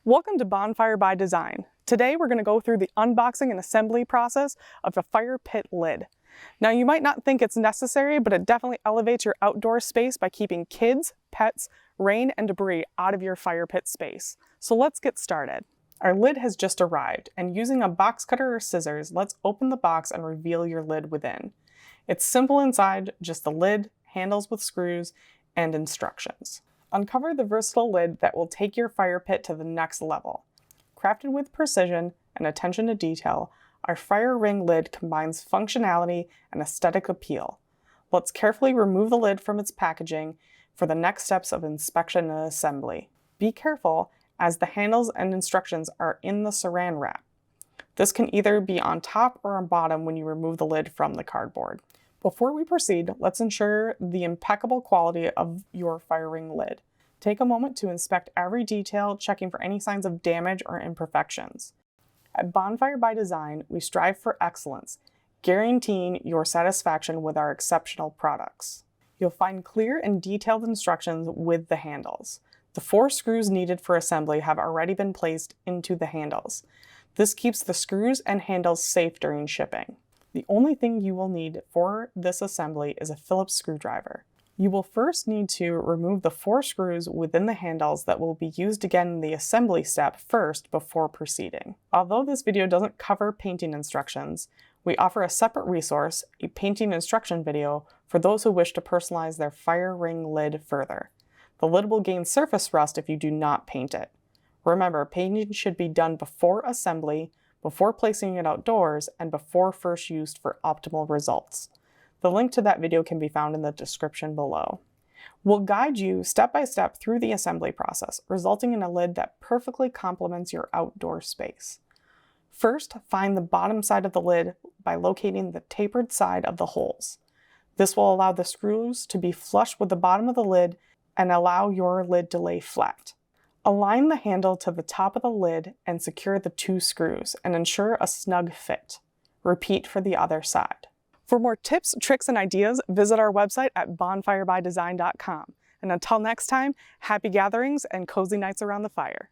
Welcome to Bonfire by Design. Today we're going to go through the unboxing and assembly process of a fire pit lid. Now you might not think it's necessary, but it definitely elevates your outdoor space by keeping kids, pets, rain, and debris out of your fire pit space. So let's get started. Our lid has just arrived, and using a box cutter or scissors, let's open the box and reveal your lid within. It's simple inside, just the lid, handles with screws, and instructions. Uncover the versatile lid that will take your fire pit to the next level. Crafted with precision and attention to detail, our fire ring lid combines functionality and aesthetic appeal. Let's carefully remove the lid from its packaging for the next steps of inspection and assembly. Be careful, as the handles and instructions are in the saran wrap. This can either be on top or on bottom when you remove the lid from the cardboard. Before we proceed, let's ensure the impeccable quality of your fire ring lid. Take a moment to inspect every detail, checking for any signs of damage or imperfections. At Bonfire by Design, we strive for excellence, guaranteeing your satisfaction with our exceptional products. You'll find clear and detailed instructions with the handles. The 4 screws needed for assembly have already been placed into the handles. This keeps the screws and handles safe during shipping. The only thing you will need for this assembly is a Phillips screwdriver. You will first need to remove the 4 screws within the handles that will be used again in the assembly step first before proceeding. Although this video doesn't cover painting instructions, we offer a separate resource, a painting instruction video, for those who wish to personalize their fire ring lid further. The lid will gain surface rust if you do not paint it. Remember, painting should be done before assembly, before placing it outdoors, and before first use for optimal results. The link to that video can be found in the description below. We'll guide you step by step through the assembly process, resulting in a lid that perfectly complements your outdoor space. First, find the bottom side of the lid by locating the tapered side of the holes. This will allow the screws to be flush with the bottom of the lid and allow your lid to lay flat. Align the handle to the top of the lid and secure the 2 screws and ensure a snug fit. Repeat for the other side. For more tips, tricks, and ideas, visit our website at bonfirebydesign.com. And until next time, happy gatherings and cozy nights around the fire.